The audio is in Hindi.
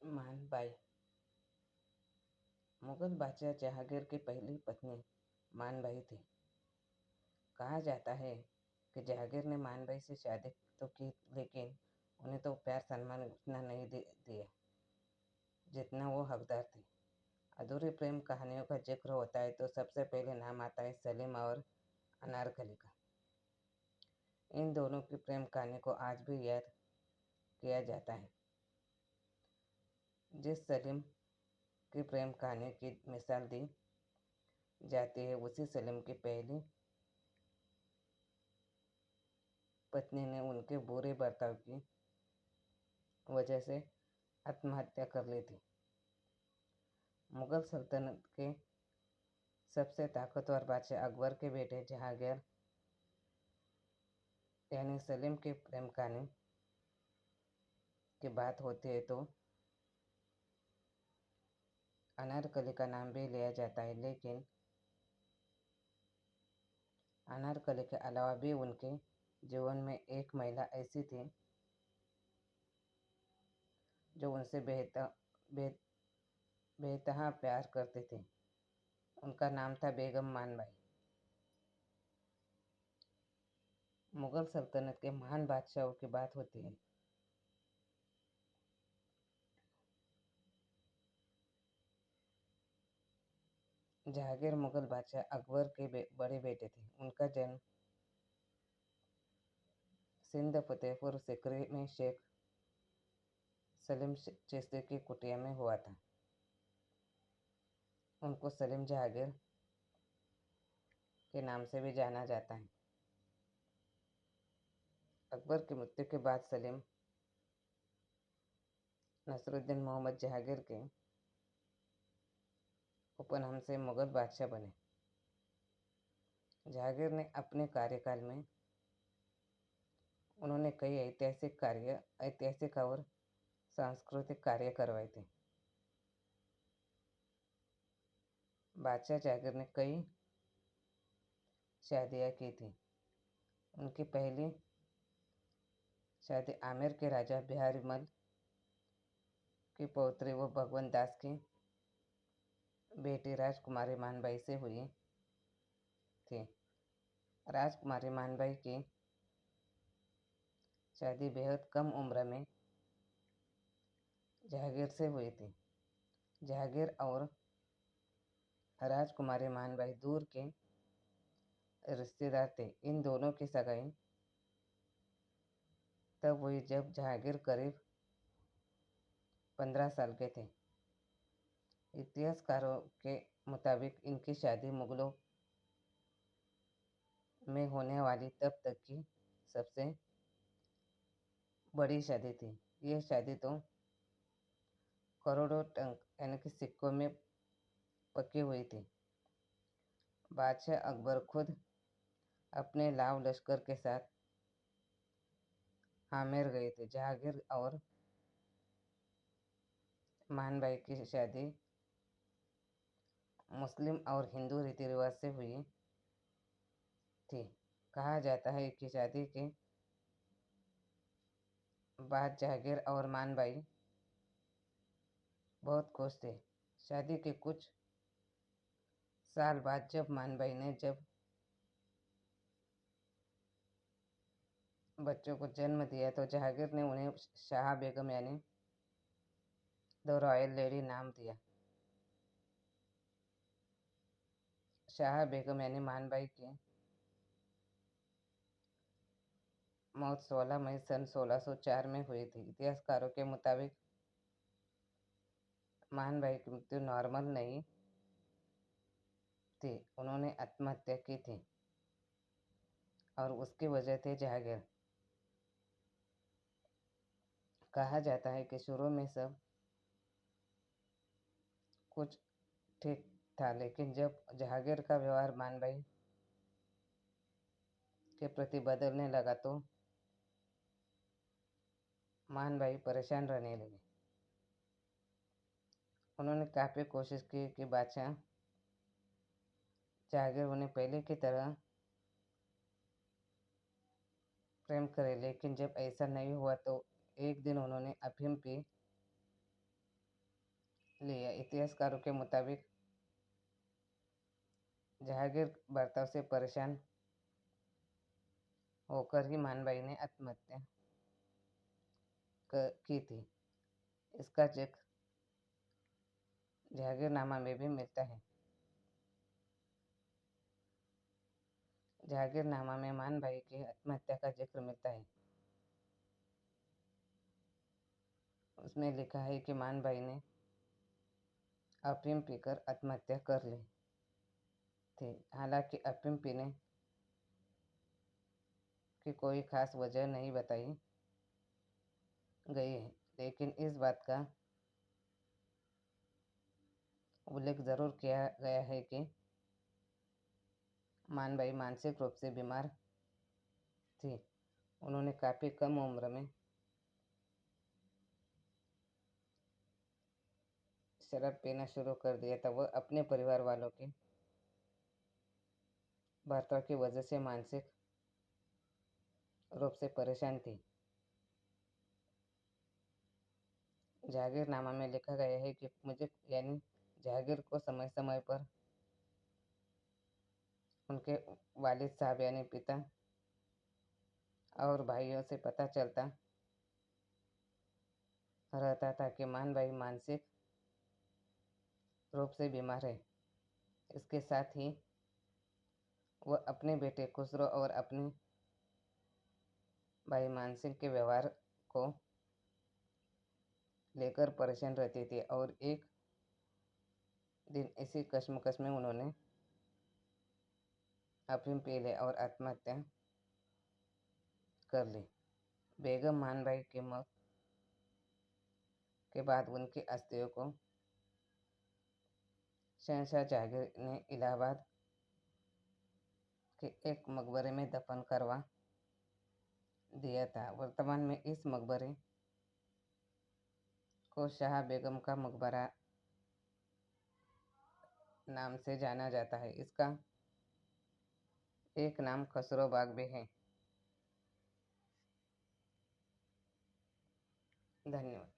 मानबाई मुगल बादशाह जहांगीर की पहली पत्नी मानबाई थी। कहा जाता है कि जहांगीर ने मानबाई से शादी तो की, लेकिन उन्हें तो प्यार सम्मान उतना नहीं दिया जितना वो हकदार थी। अधूरी प्रेम कहानियों का जिक्र होता है तो सबसे पहले नाम आता है सलीम और अनारकली का। इन दोनों की प्रेम कहानी को आज भी याद किया जाता है। जिस सलीम की प्रेम कहानी की मिसाल दी जाती है, उसी सलीम की पहली पत्नी ने उनके बुरे बर्ताव की वजह से आत्महत्या कर ली थी। मुगल सल्तनत के सबसे ताकतवर बादशाह अकबर के बेटे जहांगीर यानी सलीम की प्रेम कहानी की बात होती है तो अनारकली का नाम भी लिया जाता है, लेकिन अनारकली के अलावा भी उनके जीवन में एक महिला ऐसी थी जो उनसे बेतहा प्यार करती थी। उनका नाम था बेगम मानबाई। मुगल सल्तनत के महान बादशाहों की बात होती है। जहांगीर मुगल बादशाह अकबर के बड़े बेटे थे। उनका जन्म सिंध फतेहपुर सिकरी में शेख सलीम चिश्ती की कुटिया में हुआ था। उनको सलीम जहांगीर के नाम से भी जाना जाता है। अकबर की मृत्यु के बाद सलीम नसरुद्दीन मोहम्मद जहांगीर के उपनाम से मुगल बादशाह बने। जहांगीर ने अपने कार्यकाल में उन्होंने कई ऐतिहासिक और सांस्कृतिक कार्य करवाए थे। बादशाह जहांगीर ने कई शादियां की थी। उनकी पहली शादी आमेर के राजा बिहारी मल की पौत्री व भगवंत दास की बेटी राजकुमारी मानबाई से हुई थी। राजकुमारी मानबाई की शादी बेहद कम उम्र में जहांगीर से हुई थी। जहांगीर और राजकुमारी मानबाई दूर के रिश्तेदार थे। इन दोनों की सगाई तब हुई जब जहांगीर करीब 15 साल के थे। इतिहासकारों के मुताबिक इनकी शादी मुगलों में होने वाली तब तक की सबसे बड़ी शादी थी। यह शादी तो करोड़ों टंक यानी कि सिक्कों में पकी हुई थी। बादशाह अकबर खुद अपने लाव लश्कर के साथ आमेर गए थे। जहांगीर और मानबाई की शादी मुस्लिम और हिंदू रीति रिवाज से हुई थी। कहा जाता है कि शादी के बाद जहांगीर और मानबाई बहुत खुश थे। शादी के कुछ साल बाद जब मानबाई ने बच्चों को जन्म दिया तो जहांगीर ने उन्हें शाह बेगम यानी द रॉयल लेडी नाम दिया। शाह बेगम यानी मानबाई की मौत 16 मई सन 1604 में हुई थी। इतिहासकारों के मुताबिक मानबाई की मृत्यु नॉर्मल नहीं थी, उन्होंने आत्महत्या की थी और उसकी वजह थी जहांगीर। कहा जाता है कि शुरू में सब कुछ ठीक था, लेकिन जब जहांगीर का व्यवहार मानबाई के प्रति बदलने लगा तो मानबाई परेशान रहने लगी। उन्होंने काफी कोशिश की कि बादशाह जहांगीर उन्हें पहले की तरह प्रेम करे, लेकिन जब ऐसा नहीं हुआ तो एक दिन उन्होंने अफीम पी लिया। इतिहासकारों के मुताबिक जहांगीर बर्ताव से परेशान होकर ही मानबाई ने आत्महत्या की थी। इसका जिक्र जहांगीरनामा में भी मिलता है। जहांगीरनामा में मानबाई की आत्महत्या का जिक्र मिलता है। उसमें लिखा है कि मानबाई ने अफीम पीकर आत्महत्या कर ली थी। हालांकि अफीम पीने की कोई खास वजह नहीं बताई गई है, लेकिन इस बात का उल्लेख जरूर किया गया है कि मानबाई मानसिक रूप से बीमार थी। उन्होंने काफ़ी कम उम्र में शराब पीना शुरू कर दिया था। वह अपने परिवार वालों के बर्ताव की वजह से मानसिक रूप से परेशान थी। जहांगीरनामा में लिखा गया है कि मुझे यानी जहांगीर को समय समय पर उनके वालिद साहब यानी पिता और भाइयों से पता चलता रहता था कि मानबाई मानसिक रूप से बीमार है। इसके साथ ही वह अपने बेटे खुसरो और अपने भाई मानसिंह के व्यवहार को लेकर परेशान रहती थी और एक दिन इसी कश्मकश में उन्होंने अफीम पी ली और आत्महत्या कर ली। बेगम मानबाई की मौत के बाद उनकी अस्थियों को शहंशाह जहांगीर ने इलाहाबाद के एक मकबरे में दफन करवा दिया था। वर्तमान में इस मकबरे को शाह बेगम का मकबरा नाम से जाना जाता है। इसका एक नाम खसरो बाग भी है। धन्यवाद।